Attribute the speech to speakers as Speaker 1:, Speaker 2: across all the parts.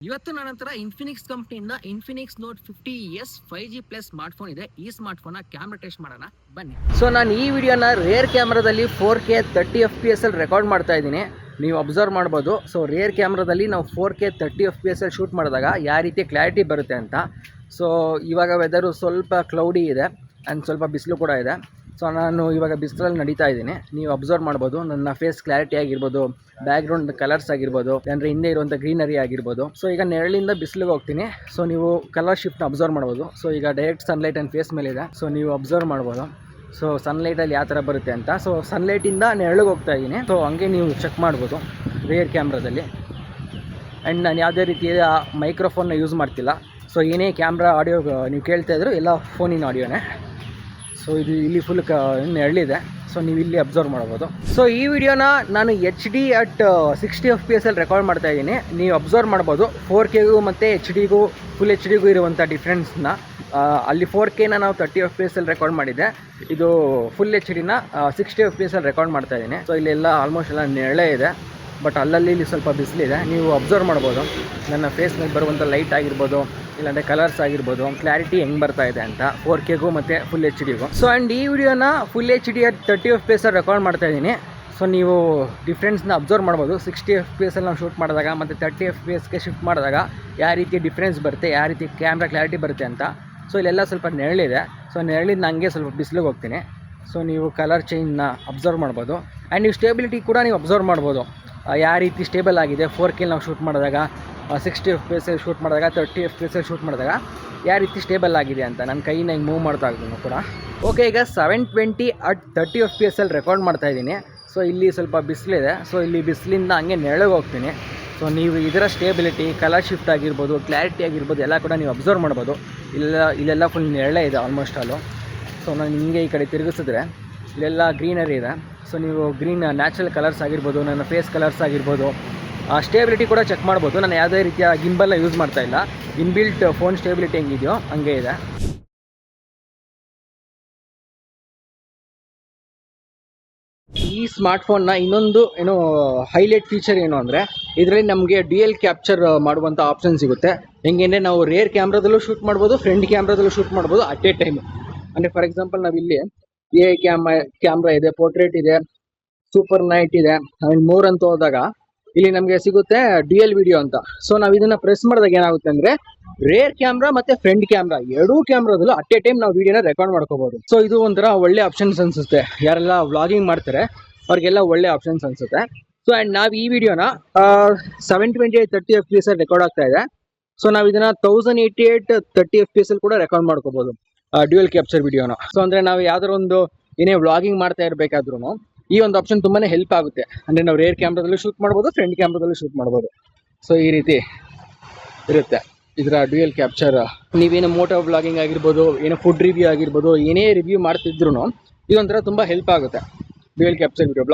Speaker 1: ಇವತ್ತು ನನ್ನ ಹತ್ರ ಇನ್ಫಿನಿಕ್ಸ್ ಕಂಪ್ನಿಯಿಂದ Infinix note 50s 5G plus smart phone ಇದೆ. ಈ ಸ್ಮಾರ್ಟ್ ಫೋನ್ ಕ್ಯಾಮ್ರಾ ಟೆಸ್ಟ್ ಮಾಡೋಣ ಬನ್ನಿ. ಸೊ ನಾನು ಈ ವಿಡಿಯೋನ ರೇರ್ ಕ್ಯಾಮ್ರಾದಲ್ಲಿ 4K 30 FPS ಅಲ್ಲಿ ರೆಕಾರ್ಡ್ ಮಾಡ್ತಾ ಇದ್ದೀನಿ. ನೀವು ಅಬ್ಸರ್ವ್ ಮಾಡ್ಬೋದು. ಸೊ ರೇರ್ ಕ್ಯಾಮ್ರಾದಲ್ಲಿ ನಾವು 4K 30 FPS ಅಲ್ಲಿ ಶೂಟ್ ಮಾಡಿದಾಗ ಯಾವ ರೀತಿ ಕ್ಲಾರಿಟಿ ಬರುತ್ತೆ ಅಂತ. ಸೊ ಇವಾಗ ವೆದರು ಸ್ವಲ್ಪ ಕ್ಲೌಡಿ ಇದೆ ಆ್ಯಂಡ್ ಸ್ವಲ್ಪ ಬಿಸಿಲು ಕೂಡ ಇದೆ. ಸೊ ನಾನು ಇವಾಗ ಬಿಸಿಲಲ್ಲಿ ನಡೀತಾ ಇದ್ದೀನಿ. ನೀವು ಅಬ್ಸರ್ವ್ ಮಾಡ್ಬೋದು ನನ್ನ ಫೇಸ್ ಕ್ಲಾರಿಟಿ ಆಗಿರ್ಬೋದು, ಬ್ಯಾಕ್ಗ್ರೌಂಡ್ ಕಲರ್ಸ್ ಆಗಿರ್ಬೋದು, ಅಂದರೆ ಹಿಂದೆ ಇರುವಂಥ ಗ್ರೀನರಿ ಆಗಿರ್ಬೋದು. ಸೊ ಈಗ ನೆರಳಿಂದ ಬಿಸಿಲಿಗೆ ಹೋಗ್ತೀನಿ. ಸೊ ನೀವು ಕಲರ್ ಶಿಫ್ಟ್ನ ಅಬ್ಸರ್ವ್ ಮಾಡ್ಬೋದು. ಸೊ ಈಗ ಡೈರೆಕ್ಟ್ ಸನ್ಲೈಟ್ ನನ್ನ ಫೇಸ್ ಮೇಲಿದೆ. ಸೊ ನೀವು ಅಬ್ಸರ್ವ್ ಮಾಡ್ಬೋದು. ಸೊ ಸನ್ಲೈಟಲ್ಲಿ ಯಾವ ಥರ ಬರುತ್ತೆ ಅಂತ. ಸೊ ಸನ್ಲೈಟಿಂದ ನೆರಳಿಗೆ ಹೋಗ್ತಾ ಇದ್ದೀನಿ. ಸೊ ಹಂಗೆ ನೀವು ಚೆಕ್ ಮಾಡ್ಬೋದು ರೇರ್ ಕ್ಯಾಮ್ರಾದಲ್ಲಿ. ಆ್ಯಂಡ್ ನಾನು ಯಾವುದೇ ರೀತಿಯ ಮೈಕ್ರೋಫೋನ್ನ ಯೂಸ್ ಮಾಡ್ತಿಲ್ಲ. ಸೊ ಏನೇ ಕ್ಯಾಮ್ರಾ ಆಡಿಯೋ ನೀವು ಕೇಳ್ತಾ ಇದ್ರು ಎಲ್ಲ ಫೋನಿನ ಆಡಿಯೋನೇ. ಸೊ ಇದು ಇಲ್ಲಿ ಫುಲ್ ನೆರಳಿದೆ. ಸೊ ನೀವು ಇಲ್ಲಿ ಅಬ್ಸರ್ವ್ ಮಾಡ್ಬೋದು. ಸೊ ಈ ವಿಡಿಯೋನ ನಾನು HD at 60 FPS ಅಲ್ಲಿ ರೆಕಾರ್ಡ್ ಮಾಡ್ತಾ ಇದ್ದೀನಿ. ನೀವು ಅಬ್ಸರ್ವ್ ಮಾಡ್ಬೋದು 4Kಗೂ ಮತ್ತು HD-ಗೂ ಫುಲ್ HD-ಗೂ ಇರುವಂಥ ಡಿಫ್ರೆನ್ಸ್ನ. ಅಲ್ಲಿ 4Kನ ನಾವು 30 FPS ಅಲ್ಲಿ ರೆಕಾರ್ಡ್ ಮಾಡಿದ್ದೆ. ಇದು ಫುಲ್ HD-ನ 60 FPS ಅಲ್ಲಿ ರೆಕಾರ್ಡ್ ಮಾಡ್ತಾ ಇದ್ದೀನಿ. ಸೊ ಇಲ್ಲೆಲ್ಲ ಆಲ್ಮೋಸ್ಟ್ ಎಲ್ಲ ನೆರಳೇ ಇದೆ, ಬಟ್ ಅಲ್ಲಲ್ಲಿ ಇಲ್ಲಿ ಸ್ವಲ್ಪ ಬಿಸಿಲಿದೆ. ನೀವು ಅಬ್ಸರ್ವ್ ಮಾಡ್ಬೋದು ನನ್ನ ಫೇಸ್ ಮೇಲೆ ಬರುವಂಥ ಲೈಟ್ ಆಗಿರ್ಬೋದು, ಇಲ್ಲಾಂದರೆ ಕಲರ್ಸ್ ಆಗಿರ್ಬೋದು, ಕ್ಲಾರಿಟಿ ಹೆಂಗೆ ಬರ್ತಾ ಇದೆ ಅಂತ 4Kಗೂ ಮತ್ತು ಫುಲ್ HD-ಗೂ. ಸೊ ಆ್ಯಂಡ್ ಈ ವಿಡಿಯೋನ ಫುಲ್ HD at 30 FPS ಅಲ್ಲಿ ರೆಕಾರ್ಡ್ ಮಾಡ್ತಾ ಇದ್ದೀನಿ. ಸೊ ನೀವು ಡಿಫ್ರೆನ್ಸ್ನ ಅಬ್ಸರ್ವ್ ಮಾಡ್ಬೋದು. 60 FPS ಅಲ್ಲಿ ನಾವು ಶೂಟ್ ಮಾಡಿದಾಗ ಮತ್ತು 30 FPSಗೆ ಶಿಫ್ಟ್ ಮಾಡಿದಾಗ ಯಾವ ರೀತಿ ಡಿಫ್ರೆನ್ಸ್ ಬರುತ್ತೆ, ಯಾವ ರೀತಿ ಕ್ಯಾಮ್ರಾ ಕ್ಲಾರಿಟಿ ಬರುತ್ತೆ ಅಂತ. ಸೊ ಇಲ್ಲೆಲ್ಲ ಸ್ವಲ್ಪ ನೆರಳಿದೆ. ಸೊ ನೆರಳಿಂದ ನನಗೆ ಸ್ವಲ್ಪ ಬಿಸಿಲಿಗೆ ಹೋಗ್ತೀನಿ. ಸೊ ನೀವು ಕಲರ್ ಚೇಂಜ್ನ ಅಬ್ಸರ್ವ್ ಮಾಡ್ಬೋದು. ಆ್ಯಂಡ್ ನೀವು ಸ್ಟೇಬಿಲಿಟಿ ಕೂಡ ನೀವು ಅಬ್ಸರ್ವ್ ಮಾಡ್ಬೋದು. ಯಾವ ರೀತಿ ಸ್ಟೇಬಲ್ ಆಗಿದೆ 4K ನಾವು ಶೂಟ್ ಮಾಡಿದಾಗ, 60 FPS ಶೂಟ್ ಮಾಡಿದಾಗ, 30 FPS ಶೂಟ್ ಮಾಡಿದಾಗ ಯಾವ ರೀತಿ ಸ್ಟೇಬಲ್ ಆಗಿದೆ ಅಂತ. ನನ್ನ ಕೈನ ಹಿಂಗೆ ಮೂವ್ ಮಾಡ್ತಾ ಇದ್ದೀನಿ ಕೂಡ. ಓಕೆ, ಈಗ 720 at 30 FPS ಅಲ್ಲಿ ರೆಕಾರ್ಡ್ ಮಾಡ್ತಾಯಿದ್ದೀನಿ. ಸೊ ಇಲ್ಲಿ ಸ್ವಲ್ಪ ಬಿಸಿಲಿದೆ. ಸೊ ಇಲ್ಲಿ ಬಿಸಿಲಿಂದ ಹಂಗೆ ನೆರಳಿಗೆ ಹೋಗ್ತೀನಿ. ಸೊ ನೀವು ಇದರ ಸ್ಟೇಬಿಲಿಟಿ, ಕಲರ್ ಶಿಫ್ಟ್ ಆಗಿರ್ಬೋದು, ಕ್ಲಾರಿಟಿ ಆಗಿರ್ಬೋದು ಎಲ್ಲ ಕೂಡ ನೀವು ಅಬ್ಸರ್ವ್ ಮಾಡ್ಬೋದು. ಇಲ್ಲೆಲ್ಲ ಫುಲ್ ನೆರಳೇ ಇದೆ ಆಲ್ಮೋಸ್ಟ್ ಅಲ್ಲೂ. ಸೊ ನಾನು ಹಿಂಗೆ ಈ ಕಡೆ ತಿರುಗಿಸಿದ್ರೆ ಇಲ್ಲೆಲ್ಲ ಗ್ರೀನರಿ ಇದೆ. ಸೊ ನೀವು ಗ್ರೀನ್ ನ್ಯಾಚುರಲ್ ಕಲರ್ಸ್ ಆಗಿರ್ಬೋದು, ನನ್ನ ಫೇಸ್ ಕಲರ್ಸ್ ಆಗಿರ್ಬೋದು, ಸ್ಟೇಬಿಲಿಟಿ ಕೂಡ ಚೆಕ್ ಮಾಡ್ಬೋದು. ನಾನು ಯಾವುದೇ ರೀತಿಯ ಗಿಂಬಲ್ನ ಯೂಸ್ ಮಾಡ್ತಾ ಇಲ್ಲ. ಇನ್ಬಿಲ್ಟ್ ಫೋನ್ ಸ್ಟೇಬಿಲಿಟಿ ಹೆಂಗಿದೆಯೋ ಹಂಗೆ ಇದೆ. ಈ ಸ್ಮಾರ್ಟ್ಫೋನ್ನ ಇನ್ನೊಂದು ಏನೋ ಹೈಲೈಟ್ ಫೀಚರ್ ಏನು ಅಂದರೆ, ಇದರಲ್ಲಿ ನಮಗೆ ಡ್ಯುಯಲ್ ಕ್ಯಾಪ್ಚರ್ ಮಾಡುವಂಥ ಆಪ್ಷನ್ ಸಿಗುತ್ತೆ. ಹೆಂಗೆ ನಾವು ರೇರ್ ಕ್ಯಾಮ್ರಾದಲ್ಲೂ ಶೂಟ್ ಮಾಡ್ಬೋದು, ಫ್ರಂಟ್ ಕ್ಯಾಮ್ರಾದಲ್ಲೂ ಶೂಟ್ ಮಾಡ್ಬೋದು ಅಟ್ ಎ ಟೈಮ್. ಅಂದರೆ ಫಾರ್ ಎಕ್ಸಾಂಪಲ್ ನಾವಿಲ್ಲಿ ಕ್ಯಾಮ್ರಾ ಇದೆ, ಪೋರ್ಟ್ರೇಟ್ ಇದೆ, ಸೂಪರ್ ನೈಟ್ ಇದೆ, ಆ್ಯಂಡ್ ಮೋರ್ ಅಂತ ಹೋದಾಗ ಇಲ್ಲಿ ನಮಗೆ ಸಿಗುತ್ತೆ ಡ್ಯುಯಲ್ ವಿಡಿಯೋ ಅಂತ. ಸೊ ನಾವು ಇದನ್ನು ಪ್ರೆಸ್ ಮಾಡಿದಾಗ ಏನಾಗುತ್ತೆ ಅಂದರೆ ರೇರ್ ಕ್ಯಾಮ್ರಾ ಮತ್ತು ಫ್ರಂಟ್ ಕ್ಯಾಮ್ರಾ ಎರಡೂ ಕ್ಯಾಮ್ರಾದಲ್ಲೂ ಅಟ್ ಎ ಟೈಮ್ ನಾವು ವಿಡಿಯೋನ ರೆಕಾರ್ಡ್ ಮಾಡ್ಕೋಬೋದು. ಸೊ ಇದು ಒಂಥರ ಒಳ್ಳೆ ಆಪ್ಷನ್ಸ್ ಅನಿಸುತ್ತೆ. ಯಾರೆಲ್ಲ ವ್ಲಾಗಿಂಗ್ ಮಾಡ್ತಾರೆ ಅವ್ರಿಗೆಲ್ಲ ಒಳ್ಳೆ ಆಪ್ಷನ್ಸ್ ಅನಿಸುತ್ತೆ. ಸೊ ಆ್ಯಂಡ್ ನಾವು ಈ ವಿಡಿಯೋನ 720 at 30 FPS ಅಲ್ಲಿ ರೆಕಾರ್ಡ್ ಆಗ್ತಾ ಇದೆ. ಸೊ ನಾವು ಇದನ್ನು 1088 30 FPS ಅಲ್ಲಿ ಕೂಡ ರೆಕಾರ್ಡ್ ಮಾಡ್ಕೋಬೋದು ಡ್ಯುಯಲ್ ಕ್ಯಾಪ್ಚರ್ ವಿಡಿಯೋನ. ಸೊ ಅಂದರೆ ನಾವು ಯಾವ್ದಾರು ಒಂದು ಏನೇ ವ್ಲಾಗಿಂಗ್ ಮಾಡ್ತಾ ಇರಬೇಕಾದ್ರೂ ಈ ಒಂದು ಆಪ್ಷನ್ ತುಂಬಾ ಹೆಲ್ಪ್ ಆಗುತ್ತೆ. ಅಂದರೆ ನಾವು ರೇರ್ ಕ್ಯಾಮ್ರಾದಲ್ಲೂ ಶೂಟ್ ಮಾಡ್ಬೋದು, ಫ್ರಂಟ್ ಕ್ಯಾಮ್ರಾದಲ್ಲೂ ಶೂಟ್ ಮಾಡ್ಬೋದು. ಸೊ ಈ ರೀತಿ ಇರುತ್ತೆ ಇದರ ಡ್ಯುಯಲ್ ಕ್ಯಾಪ್ಚರ್. ನೀವೇನು ಮೋಟೋ ವ್ಲಾಗಿಂಗ್ ಆಗಿರ್ಬೋದು, ಏನೋ ಫುಡ್ ರಿವ್ಯೂ ಆಗಿರ್ಬೋದು, ಏನೇ ರಿವ್ಯೂ ಮಾಡ್ತಿದ್ರು ಇದೊಂಥರ ತುಂಬ ಹೆಲ್ಪ್ ಆಗುತ್ತೆ ಡ್ಯುಯಲ್ ಕ್ಯಾಪ್ಚರ್ ವಿಡಿಯೋ.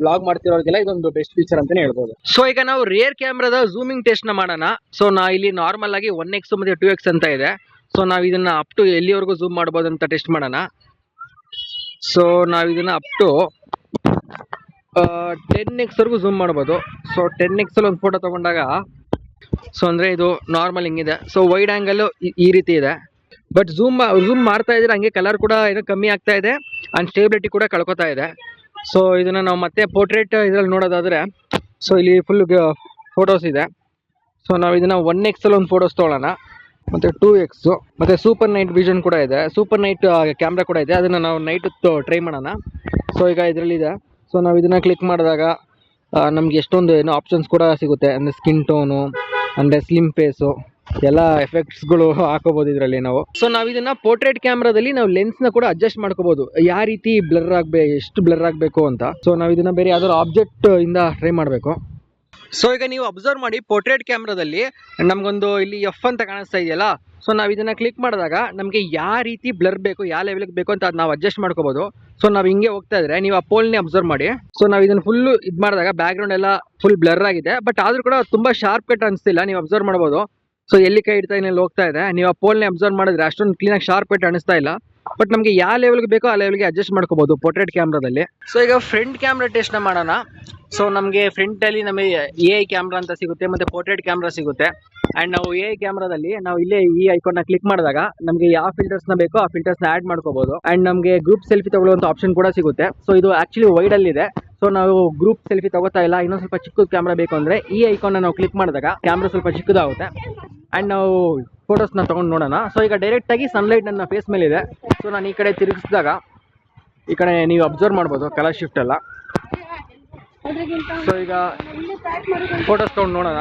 Speaker 1: ವ್ಲಾಗ್ ಮಾಡ್ತಿರೋರಿಗೆಲ್ಲ ಇದೊಂದು ಬೆಸ್ಟ್ ಫೀಚರ್ ಅಂತಲೇ ಹೇಳ್ಬೋದು. ಸೊ ಈಗ ನಾವು ರೇರ್ ಕ್ಯಾಮ್ರಾದ ಝೂಮಿಂಗ್ ಟೆಸ್ಟ್ನ ಮಾಡೋಣ. ಸೊ ಇಲ್ಲಿ ನಾರ್ಮಲ್ ಆಗಿ 1x ಮತ್ತು 2x ಅಂತ ಇದೆ. ಸೊ ನಾವು ಇದನ್ನ ಅಪ್ ಟು ಎಲ್ಲಿವರೆಗೂ ಝೂಮ್ ಮಾಡ್ಬೋದು ಅಂತ ಟೆಸ್ಟ್ ಮಾಡೋಣ. ಸೊ ನಾವು ಇದನ್ನ ಅಪ್ ಟು 10x ವರೆಗೂ ಝೂಮ್ ಮಾಡ್ಬೋದು. ಸೊ 10x ಅಲ್ಲಿ ಒಂದು ಫೋಟೋ ತಗೊಂಡಾಗ ಸೊ ಅಂದರೆ ಇದು ನಾರ್ಮಲ್ ಹಿಂಗಿದೆ. ಸೊ ವೈಡ್ ಆ್ಯಂಗಲ್ಲು ಈ ರೀತಿ ಇದೆ. ಬಟ್ ಝೂಮ್ ಮಾಡ್ತಾ ಇದ್ರೆ ಹಂಗೆ ಕಲರ್ ಕೂಡ ಏನೋ ಕಮ್ಮಿ ಆಗ್ತಾ ಇದೆ ಆ್ಯಂಡ್ ಸ್ಟೇಬಿಲಿಟಿ ಕೂಡ ಕಳ್ಕೊತಾ ಇದೆ. ಸೊ ಇದನ್ನು ನಾವು ಮತ್ತೆ ಪೋರ್ಟ್ರೇಟ್ ಇದರಲ್ಲಿ ನೋಡೋದಾದರೆ ಸೊ ಇಲ್ಲಿ ಫುಲ್ ಫೋಟೋಸ್ ಇದೆ. ಸೊ ನಾವು ಇದನ್ನು 1x ಅಲ್ಲಿ ಒಂದು ಫೋಟೋಸ್ ತೊಗೊಳ್ಳೋಣ, ಮತ್ತು 2x ಮತ್ತು ಸೂಪರ್ ನೈಟ್ ವಿಷನ್ ಕೂಡ ಇದೆ, ಸೂಪರ್ ನೈಟ್ ಕ್ಯಾಮ್ರಾ ಕೂಡ ಇದೆ. ಅದನ್ನು ನಾವು ನೈಟ್ ಟ್ರೈ ಮಾಡೋಣ. ಸೊ ಈಗ ಇದರಲ್ಲಿದೆ. ಸೊ ನಾವು ಇದನ್ನು ಕ್ಲಿಕ್ ಮಾಡಿದಾಗ ನಮ್ಗೆ ಎಷ್ಟೊಂದು ಏನೋ ಆಪ್ಷನ್ಸ್ ಕೂಡ ಸಿಗುತ್ತೆ. ಅಂದರೆ ಸ್ಕಿನ್ ಟೋನು, ಅಂದರೆ ಸ್ಲಿಮ್ ಫೇಸು ಎಲ್ಲ ಎಫೆಕ್ಟ್ಸ್ಗಳು ಹಾಕೋಬೋದು ಇದರಲ್ಲಿ ನಾವು. ಸೊ ನಾವು ಇದನ್ನು ಪೋರ್ಟ್ರೇಟ್ ಕ್ಯಾಮ್ರಾದಲ್ಲಿ ನಾವು ಲೆನ್ಸ್ನ ಕೂಡ ಅಡ್ಜಸ್ಟ್ ಮಾಡ್ಕೋಬೋದು, ಯಾವ ರೀತಿ ಎಷ್ಟು ಬ್ಲರ್ ಆಗಬೇಕು ಅಂತ. ಸೊ ನಾವು ಇದನ್ನು ಬೇರೆ ಯಾವ್ದಾದ್ರು ಆಬ್ಜೆಕ್ಟ್ ಇಂದ ಟ್ರೈ ಮಾಡಬೇಕು. ಸೊ ಈಗ ನೀವು ಅಬ್ಸರ್ವ್ ಮಾಡಿ ಪೋರ್ಟ್ರೇಟ್ ಕ್ಯಾಮ್ರಾದಲ್ಲಿ ನಮಗೊಂದು ಇಲ್ಲಿ F ಅಂತ ಕಾಣಿಸ್ತಾ ಇದೆಯಲ್ಲ. ಸೊ ನಾವು ಇದನ್ನು ಕ್ಲಿಕ್ ಮಾಡಿದಾಗ ನಮಗೆ ಯಾವ ರೀತಿ ಬ್ಲರ್ ಬೇಕು, ಯಾವ ಲೆವೆಲ್ಗೆ ಬೇಕು ಅಂತ ಅದು ನಾವು ಅಡ್ಜಸ್ಟ್ ಮಾಡ್ಕೋಬೋದು. ಸೊ ನಾವು ಹಿಂಗೆ ಹೋಗ್ತಾ ಇದ್ರೆ ನೀವು ಆ ಪೋಲ್ನೇ ಅಬ್ಸರ್ವ್ ಮಾಡಿ. ಸೊ ನಾವು ಇದನ್ನು ಫುಲ್ಲು ಇದು ಮಾಡಿದಾಗ ಬ್ಯಾಕ್ಗ್ರೌಂಡ್ ಎಲ್ಲ ಫುಲ್ ಬ್ಲರ್ ಆಗಿದೆ, ಬಟ್ ಆದರೂ ಕೂಡ ತುಂಬ ಶಾರ್ಪ್ ಕಟ್ ಅನಿಸ್ತಿಲ್ಲ. ನೀವು ಅಬ್ಸರ್ವ್ ಮಾಡ್ಬೋದು. ಸೊ ಎಲ್ಲಿ ಕೈ ಇಡ್ತಾ ಇಲ್ಲಿ ಹೋಗ್ತಾ ಇದೆ, ನೀವು ಆ ಪೋಲ್ನೇ ಅಬ್ಸರ್ವ್ ಮಾಡಿದ್ರೆ ಅಷ್ಟೊಂದು ಕ್ಲೀನಾಗಿ ಶಾರ್ಪ್ ಕಟ್ ಅನಿಸ್ತಾ ಇಲ್ಲ. ಬಟ್ ನಮಗೆ ಯಾವ ಲೆವೆಲ್ಗೆ ಬೇಕೋ ಆ ಲೆವೆಲ್ಗೆ ಅಡ್ಜಸ್ಟ್ ಮಾಡ್ಕೋಬಹುದು ಪೋರ್ಟ್ರೇಟ್ ಕ್ಯಾಮ್ರಾದಲ್ಲಿ. ಸೊ ಈಗ ಫ್ರಂಟ್ ಕ್ಯಾಮ್ರಾ ಟೆಸ್ಟ್ನ ಮಾಡೋಣ. ಸೊ ನಮಗೆ ಫ್ರಂಟಲ್ಲಿ ನಮಗೆ AI ಕ್ಯಾಮ್ರಾ ಅಂತ ಸಿಗುತ್ತೆ, ಮತ್ತು ಪೋರ್ಟ್ರೇಟ್ ಕ್ಯಾಮ್ರಾ ಸಿಗುತ್ತೆ. ಆ್ಯಂಡ್ ನಾವು AI ಕ್ಯಾಮ್ರಾದಲ್ಲಿ ನಾವು ಇಲ್ಲೇ ಈ ಐಕಾನ್ನ ಕ್ಲಿಕ್ ಮಾಡಿದಾಗ ನಮಗೆ ಯಾವ ಫಿಲ್ಟರ್ಸ್ನ ಬೇಕೋ ಆ ಫಿಲ್ಟರ್ಸ್ನ ಆ್ಯಡ್ ಮಾಡ್ಕೋಬಹುದು. ಆ್ಯಂಡ್ ನಮಗೆ ಗ್ರೂಪ್ ಸೆಲ್ಫಿ ತಗೊಳ್ಳುವಂಥ ಆಪ್ಷನ್ ಕೂಡ ಸಿಗುತ್ತೆ. ಸೊ ಇದು ಆ್ಯಕ್ಚುಲಿ ವೈಡಲ್ಲಿದೆ. ಸೊ ನಾವು ಗ್ರೂಪ್ ಸೆಲ್ಫಿ ತಗೋತಾ ಇಲ್ಲ, ಇನ್ನೊಂದು ಸ್ವಲ್ಪ ಚಿಕ್ಕದ ಕ್ಯಾಮ್ರಾ ಬೇಕು ಅಂದರೆ ಈ ಐಕಾನ್ನ ನಾವು ಕ್ಲಿಕ್ ಮಾಡಿದಾಗ ಕ್ಯಾಮ್ರಾ ಸ್ವಲ್ಪ ಚಿಕ್ಕದಾಗುತ್ತೆ. ಆ್ಯಂಡ್ ನಾವು ಫೋಟೋಸ್ನ ತೊಗೊಂಡು ನೋಡೋಣ. ಸೊ ಈಗ ಡೈರೆಕ್ಟಾಗಿ ಸನ್ಲೈಟ್ ನನ್ನ ಫೇಸ್ ಮೇಲೆ ಇದೆ. ಸೊ ನಾನು ಈ ಕಡೆ ತಿರುಗಿಸಿದಾಗ ಈ ಕಡೆ ನೀವು ಅಬ್ಸರ್ವ್ ಮಾಡ್ಬೋದು ಕಲರ್ ಶಿಫ್ಟ್ ಎಲ್ಲ. ಸೊ ಈಗ ಫೋಟೋಸ್ ತೊಗೊಂಡು ನೋಡೋಣ.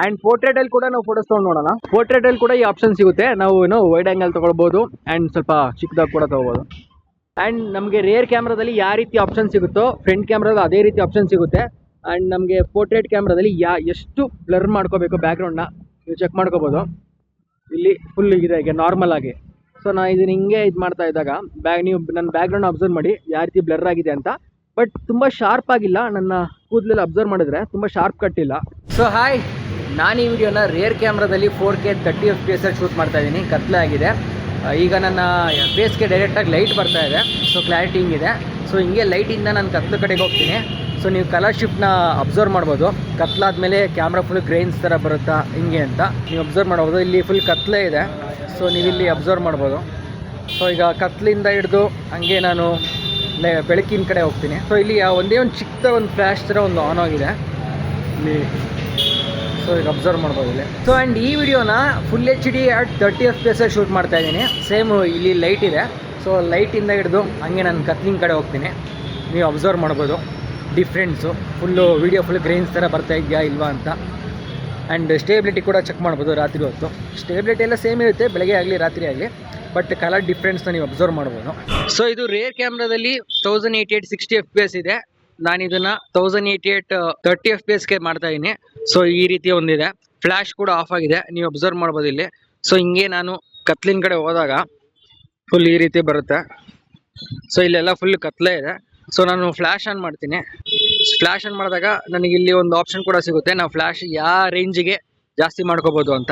Speaker 1: ಆ್ಯಂಡ್ ಪೋರ್ಟ್ರೇಟಲ್ಲಿ ಕೂಡ ನಾವು ಫೋಟೋಸ್ ತೊಗೊಂಡು ನೋಡೋಣ. ಪೋರ್ಟ್ರೇಟಲ್ಲಿ ಕೂಡ ಈ ಆಪ್ಷನ್ ಸಿಗುತ್ತೆ. ನಾವು ವೈಡ್ ಆ್ಯಂಗಲ್ ತೊಗೊಳ್ಬೋದು ಆ್ಯಂಡ್ ಸ್ವಲ್ಪ ಚಿಕ್ಕದಾಗಿ ಕೂಡ ತೊಗೋಬೋದು. ಆ್ಯಂಡ್ ನಮಗೆ ರೇರ್ ಕ್ಯಾಮ್ರಾದಲ್ಲಿ ಯಾವ ರೀತಿ ಆಪ್ಷನ್ ಸಿಗುತ್ತೋ ಫ್ರಂಟ್ ಕ್ಯಾಮ್ರಾದಲ್ಲಿ ಅದೇ ರೀತಿ ಆಪ್ಷನ್ ಸಿಗುತ್ತೆ. ಆ್ಯಂಡ್ ನಮಗೆ ಪೋರ್ಟ್ರೇಟ್ ಕ್ಯಾಮ್ರಾದಲ್ಲಿ ಎಷ್ಟು ಬ್ಲರ್ ಮಾಡ್ಕೋಬೇಕು ಬ್ಯಾಕ್ಗ್ರೌಂಡ್ನ ನೀವು ಚೆಕ್ ಮಾಡ್ಕೋಬೋದು. ಇಲ್ಲಿ ಫುಲ್ ಇದೆ ಈಗ ನಾರ್ಮಲ್ ಆಗಿ. ಸೊ ನಾನು ಇದನ್ನ ಹಿಂಗೆ ಇದು ಮಾಡ್ತಾ ಇದ್ದಾಗ ನೀವು ನನ್ನ ಬ್ಯಾಕ್ಗ್ರೌಂಡ್ ಅಬ್ಸರ್ವ್ ಮಾಡಿ ಯಾವ ರೀತಿ ಬ್ಲರ್ ಆಗಿದೆ ಅಂತ. ಬಟ್ ತುಂಬ ಶಾರ್ಪ್ ಆಗಿಲ್ಲ, ನನ್ನ ಕೂದಲೆಲ್ಲ ಅಬ್ಸರ್ವ್ ಮಾಡಿದ್ರೆ ತುಂಬ ಶಾರ್ಪ್ ಕಟ್ಟಿಲ್ಲ. ಸೊ ಹಾಯ್, ನಾನು ಈ ವಿಡಿಯೋನ ರೇರ್ ಕ್ಯಾಮ್ರಾದಲ್ಲಿ 4K 30 FPS ಶೂಟ್ ಮಾಡ್ತಾ ಇದ್ದೀನಿ. ಕತ್ಲೆ ಆಗಿದೆ. ಈಗ ನನ್ನ ಫೇಸ್ಗೆ ಡೈರೆಕ್ಟಾಗಿ ಲೈಟ್ ಬರ್ತಾ ಇದೆ. ಸೊ ಕ್ಲಾರಿಟಿ ಹಿಂಗಿದೆ. ಸೊ ಹಿಂಗೆ ಲೈಟಿಂದ ನಾನು ಕತ್ಲು ಕಡೆಗೆ ಹೋಗ್ತೀನಿ. ಸೊ ನೀವು ಕಲರ್ ಶಿಫ್ಟ್ನ ಅಬ್ಸರ್ವ್ ಮಾಡ್ಬೋದು. ಕತ್ಲಾದ್ಮೇಲೆ ಕ್ಯಾಮ್ರಾ ಫುಲ್ ಗ್ರೈನ್ಸ್ ಥರ ಬರುತ್ತಾ ಹಿಂಗೆ ಅಂತ ನೀವು ಅಬ್ಸರ್ವ್ ಮಾಡ್ಬೋದು. ಇಲ್ಲಿ ಫುಲ್ ಕತ್ಲೆ ಇದೆ. ಸೊ ನೀವಿಲ್ಲಿ ಅಬ್ಸರ್ವ್ ಮಾಡ್ಬೋದು. ಸೊ ಈಗ ಕತ್ಲಿಂದ ಹಿಡಿದು ಹಂಗೆ ನಾನು ಬೆಳಕಿನ ಕಡೆ ಹೋಗ್ತೀನಿ. ಸೊ ಇಲ್ಲಿ ಒಂದೇ ಒಂದು ಚಿಕ್ಕ ಒಂದು ಫ್ಲ್ಯಾಶ್ ಥರ ಒಂದು ಆನ್ ಆಗಿದೆ ಇಲ್ಲಿ. ಸೊ ಈಗ ಅಬ್ಸರ್ವ್ ಮಾಡ್ಬೋದು ಇಲ್ಲಿ. ಸೊ ಆ್ಯಂಡ್ ಈ ವಿಡಿಯೋನ full HD at 30 FPS shoot ಮಾಡ್ತಾ ಇದ್ದೀನಿ. ಸೇಮ್ ಇಲ್ಲಿ ಲೈಟ್ ಇದೆ. ಸೊ ಲೈಟಿಂದ ಹಿಡಿದು ಹಂಗೆ ನಾನು ಕತ್ಲಿನ ಕಡೆ ಹೋಗ್ತೀನಿ. ನೀವು ಅಬ್ಸರ್ವ್ ಮಾಡ್ಬೋದು difference. Full video full grains ಥರ ಬರ್ತಾ ಇದೆಯಾ ಇಲ್ವಾ ಅಂತ. ಆ್ಯಂಡ್ ಸ್ಟೇಬಿಲಿಟಿ ಕೂಡ ಚೆಕ್ ಮಾಡ್ಬೋದು ರಾತ್ರಿ ಹೊತ್ತು. ಸ್ಟೇಬಿಲಿಟಿ ಎಲ್ಲ ಸೇಮ್ ಇರುತ್ತೆ, ಬೆಳಗ್ಗೆ ಆಗಲಿ ರಾತ್ರಿ ಆಗಲಿ. ಬಟ್ ಕಲರ್ ಡಿಫ್ರೆನ್ಸ್ನ ನೀವು ಅಬ್ಸರ್ವ್ ಮಾಡ್ಬೋದು. ಸೊ ಇದು ರೇರ್ ಕ್ಯಾಮ್ರಾದಲ್ಲಿ 1088 60 FPS ಇದೆ. ನಾನು ಇದನ್ನು 1088 30 FPSಗೆ ಮಾಡ್ತಾ ಇದ್ದೀನಿ. ಸೊ ಈ ರೀತಿ ಒಂದಿದೆ. ಫ್ಲ್ಯಾಶ್ ಕೂಡ ಆಫ್ ಆಗಿದೆ, ನೀವು ಅಬ್ಸರ್ವ್ ಮಾಡ್ಬೋದು ಇಲ್ಲಿ. ಸೊ ಹಿಂಗೆ ನಾನು ಕತ್ಲಿನ ಕಡೆ ಹೋದಾಗ ಫುಲ್ ಈ ರೀತಿ ಬರುತ್ತೆ. ಸೊ ಇಲ್ಲೆಲ್ಲ ಫುಲ್ ಕತ್ಲೆ ಇದೆ. ಸೊ ನಾನು ಫ್ಲ್ಯಾಶ್ ಆನ್ ಮಾಡ್ತೀನಿ. ಫ್ಲ್ಯಾಶ್ ಆನ್ ಮಾಡಿದಾಗ ನನಗೆ ಇಲ್ಲಿ ಒಂದು ಆಪ್ಷನ್ ಕೂಡ ಸಿಗುತ್ತೆ, ನಾವು ಫ್ಲ್ಯಾಶ್ ಯಾವ ರೇಂಜಿಗೆ ಜಾಸ್ತಿ ಮಾಡ್ಕೋಬೋದು ಅಂತ.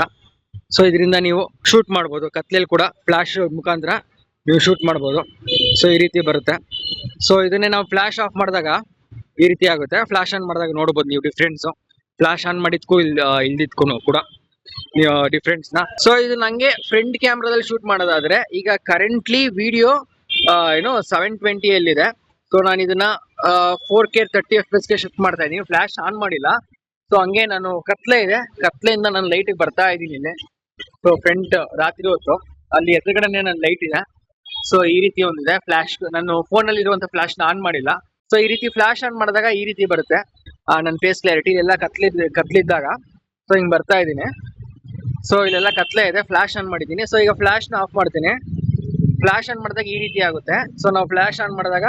Speaker 1: ಸೊ ಇದರಿಂದ ನೀವು ಶೂಟ್ ಮಾಡ್ಬೋದು. ಕತ್ಲೆಯಲ್ಲಿ ಕೂಡ ಫ್ಲ್ಯಾಶ್ ಮುಖಾಂತರ ನೀವು ಶೂಟ್ ಮಾಡ್ಬೋದು. ಸೊ ಈ ರೀತಿ ಬರುತ್ತೆ. ಸೊ ಇದನ್ನೇ ನಾವು ಫ್ಲ್ಯಾಶ್ ಆಫ್ ಮಾಡಿದಾಗ ಈ ರೀತಿ ಆಗುತ್ತೆ. ಫ್ಲ್ಯಾಶ್ ಆನ್ ಮಾಡಿದಾಗ ನೋಡ್ಬೋದು ನೀವು ಡಿಫ್ರೆನ್ಸು. ಫ್ಲ್ಯಾಶ್ ಆನ್ ಮಾಡಿದ್ಕೂ ಇಲ್ದಿದ್ಕೂ ಕೂಡ ಡಿಫ್ರೆನ್ಸ್ನ. ಸೊ ಇದು ನನಗೆ ಫ್ರಂಟ್ ಕ್ಯಾಮ್ರಾದಲ್ಲಿ ಶೂಟ್ ಮಾಡೋದಾದರೆ ಈಗ ಕರೆಂಟ್ಲಿ ವಿಡಿಯೋ 720 ಸೊ ನಾನು ಇದನ್ನ 4K 30 FPSಗೆ ಶಿಫ್ಟ್ ಮಾಡ್ತಾ ಇದ್ದೀನಿ. ಫ್ಲ್ಯಾಶ್ ಆನ್ ಮಾಡಿಲ್ಲ. ಸೊ ಹಂಗೆ ನಾನು ಕತ್ಲೆ ಇದೆ, ಕತ್ಲೆಯಿಂದ ನಾನು ಲೈಟಿಗೆ ಬರ್ತಾ ಇದ್ದೀನಿ ಇಲ್ಲಿ. ಸೊ ಫ್ರಂಟ್ ರಾತ್ರಿ ಹೊತ್ತು ಅಲ್ಲಿ ಎದುರುಗಡೆನೆ ನನ್ನ ಲೈಟ್ ಇದೆ. ಸೊ ಈ ರೀತಿ ಒಂದಿದೆ ಫ್ಲ್ಯಾಶ್. ನಾನು ಫೋನಲ್ಲಿ ಇರುವಂಥ ಫ್ಲ್ಯಾಶ್ನ ಆನ್ ಮಾಡಿಲ್ಲ. ಸೊ ಈ ರೀತಿ ಫ್ಲ್ಯಾಶ್ ಆನ್ ಮಾಡಿದಾಗ ಈ ರೀತಿ ಬರುತ್ತೆ ನನ್ನ ಫೇಸ್ ಕ್ಲಾರಿಟಿ. ಎಲ್ಲ ಕತ್ಲಿದ್ದಾಗ ಸೊ ಹಿಂಗೆ ಬರ್ತಾ ಇದ್ದೀನಿ. ಸೊ ಇಲ್ಲೆಲ್ಲ ಕತ್ಲೆ ಇದೆ, ಫ್ಲ್ಯಾಶ್ ಆನ್ ಮಾಡಿದ್ದೀನಿ. ಸೊ ಈಗ ಫ್ಲ್ಯಾಶ್ನ ಆಫ್ ಮಾಡ್ತೀನಿ. ಫ್ಲ್ಯಾಶ್ ಆನ್ ಮಾಡಿದಾಗ ಈ ರೀತಿ ಆಗುತ್ತೆ. ಸೊ ನಾವು ಫ್ಲ್ಯಾಶ್ ಆನ್ ಮಾಡಿದಾಗ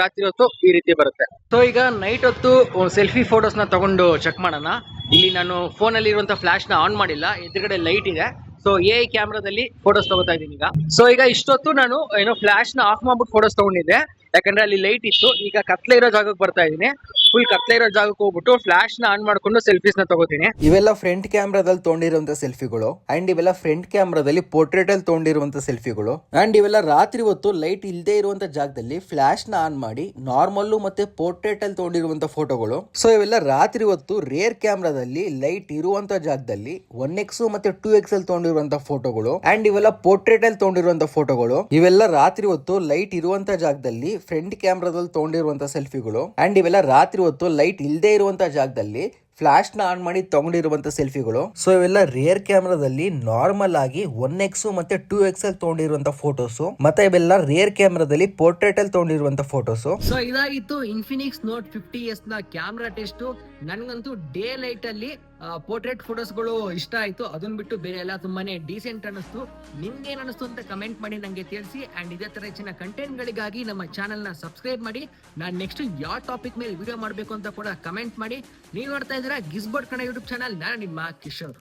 Speaker 1: ರಾತ್ರಿ ಹೊತ್ತು ಈ ರೀತಿ ಬರುತ್ತೆ. ಸೊ ಈಗ ನೈಟ್ ಹೊತ್ತು ಸೆಲ್ಫಿ ಫೋಟೋಸ್ನ ತಗೊಂಡು ಚೆಕ್ ಮಾಡೋಣ. ಇಲ್ಲಿ ನಾನು ಫೋನಲ್ಲಿ ಇರುವಂಥ ಫ್ಲ್ಯಾಶ್ನ ಆನ್ ಮಾಡಿಲ್ಲ, ಎದುರುಗಡೆ ಲೈಟ್ ಇದೆ. ಸೊ AI ಕ್ಯಾಮ್ರಾದಲ್ಲಿ ಫೋಟೋಸ್ ತಗೋತಾ ಇದ್ದೀನಿ ಈಗ. ಸೊ ಈಗ ಇಷ್ಟೊತ್ತು ನಾನು ಫ್ಲ್ಯಾಶ್ನ ಆಫ್ ಮಾಡ್ಬಿಟ್ಟು ಫೋಟೋಸ್ ತಗೊಂಡಿದ್ದೆ, ಯಾಕಂದ್ರೆ ಅಲ್ಲಿ ಲೈಟ್ ಇತ್ತು. ಈಗ ಕತ್ಲೆ ಇರೋ ಜಾಗಕ್ಕೆ ಬರ್ತಾ ಇದ್ದೀನಿ. ಫುಲ್ ಕತ್ಲೆ ಇರೋ ಜಾಗಕ್ಕೆ ಹೋಗ್ಬಿಟ್ಟು ಫ್ಲ್ಯಾಶ್ನ ಆನ್ ಮಾಡ್ಕೊಂಡು ಸೆಲ್ಫೀಸ್ನ ತಗೋತೀನಿ.
Speaker 2: ಇವೆಲ್ಲ ಫ್ರಂಟ್ ಕ್ಯಾಮ್ರಾದಲ್ಲಿ ತೊಗೊಂಡಿರುವಂತ ಸೆಲ್ಫಿಗಳು. ಅಂಡ್ ಇವೆಲ್ಲ ಫ್ರಂಟ್ ಕ್ಯಾಮ್ರಾದಲ್ಲಿ ಪೋರ್ಟ್ರೇಟ್ ಅಲ್ಲಿ ತೊಗೊಂಡಿರುವಂತ ಸೆಲ್ಫಿಗಳು. ಅಂಡ್ ಇವೆಲ್ಲ ರಾತ್ರಿ ಹೊತ್ತು ಲೈಟ್ ಇಲ್ಲದೆ ಇರುವಂತ ಜಾಗದಲ್ಲಿ ಫ್ಲ್ಯಾಶ್ ನ ಆನ್ ಮಾಡಿ ನಾರ್ಮಲ್ ಮತ್ತೆ ಪೋರ್ಟ್ರೇಟ್ ಅಲ್ಲಿ ತೊಗೊಂಡಿರುವಂತ ಫೋಟೋಗಳು. ಸೊ ಇವೆಲ್ಲ ರಾತ್ರಿ ಹೊತ್ತು ರೇರ್ ಕ್ಯಾಮ್ರಾದಲ್ಲಿ ಲೈಟ್ ಇರುವಂತ ಜಾಗದಲ್ಲಿ 1x ಮತ್ತೆ 2x ಅಲ್ಲಿ ತೊಗೊಂಡಿರುವಂತ ಫೋಟೋಗಳು. ಅಂಡ್ ಇವೆಲ್ಲ ಪೋರ್ಟ್ರೇಟ್ ಅಲ್ಲಿ ತೊಗೊಂಡಿರುವಂತ ಫೋಟೋಗಳು. ಇವೆಲ್ಲ ರಾತ್ರಿ ಹೊತ್ತು ಲೈಟ್ ಇರುವಂತ ಜಾಗದಲ್ಲಿ ಫ್ರಂಟ್ ಕ್ಯಾಮ್ರಾದಲ್ಲಿ ತೊಗೊಂಡಿರುವಂತ ಸೆಲ್ಫಿಗಳು. ಅಂಡ್ ಇವೆಲ್ಲ ರಾತ್ರಿ ಹೊತ್ತು ಲೈಟ್ ಇಲ್ಲದೆ ಇರುವಂತ ಜಾಗದಲ್ಲಿ ಫ್ಲಾಶ್ ನ ಆನ್ ಮಾಡಿ ತಗೊಂಡಿರುವಂತ ಸೆಲ್ಫಿಗಳು. ಸೊ ಇವೆಲ್ಲ ರೇರ್ ಕ್ಯಾಮ್ರಾದಲ್ಲಿ ನಾರ್ಮಲ್ ಆಗಿ 1x ಮತ್ತೆ 2x ಅಲ್ಲಿ ತಗೊಂಡಿರುವಂತ ಫೋಟೋಸ್. ಮತ್ತೆ ಇವೆಲ್ಲ ರೇರ್ ಕ್ಯಾಮ್ರಾದಲ್ಲಿ ಪೋರ್ಟ್ರೇಟ್ ಅಲ್ಲಿ ತಗೊಂಡಿರುವಂತ ಫೋಟೋಸ್.
Speaker 1: ಸೊ ಇದಾಗಿತ್ತು ಇನ್ಫಿನಿಕ್ಸ್ ನೋಟ್ 50s ನ ಕ್ಯಾಮ್ರಾ ಟೆಸ್ಟ್. ನನ್ಗಂತೂ ಡೇ ಲೈಟ್ ಅಲ್ಲಿ ಪೋರ್ಟ್ರೇಟ್ ಫೋಟೋಸ್ಗಳು ಇಷ್ಟ ಆಯ್ತು. ಅದನ್ನ ಬಿಟ್ಟು ಬೇರೆ ಎಲ್ಲ ತುಂಬಾನೇ ಡೀಸೆಂಟ್ ಅನಿಸ್ತು. ನಿಮ್ಗೆ ಏನ್ ಅನಿಸ್ತು ಅಂತ ಕಮೆಂಟ್ ಮಾಡಿ ನಂಗೆ ತಿಳಿಸಿ. ಅಂಡ್ ಇದೇ ತರ ಹೆಚ್ಚಿನ ಕಂಟೆಂಟ್ ಗಳಿಗಾಗಿ ನಮ್ಮ ಚಾನೆಲ್ ನ ಸಬ್ಸ್ಕ್ರೈಬ್ ಮಾಡಿ. ನಾನು ನೆಕ್ಸ್ಟ್ ಯಾವ ಟಾಪಿಕ್ ಮೇಲೆ ವಿಡಿಯೋ ಮಾಡಬೇಕು ಅಂತ ಕೂಡ ಕಮೆಂಟ್ ಮಾಡಿ. ನೀವು ನೋಡ್ತಾ ಇದ್ದೀರಾ ಗಿಸ್ಬೋರ್ಡ್ ಕನ್ನಡ ಯೂಟ್ಯೂಬ್ ಚಾನಲ್. ನಾನು ನಿಮ್ಮ ಕಿಶೋರ್.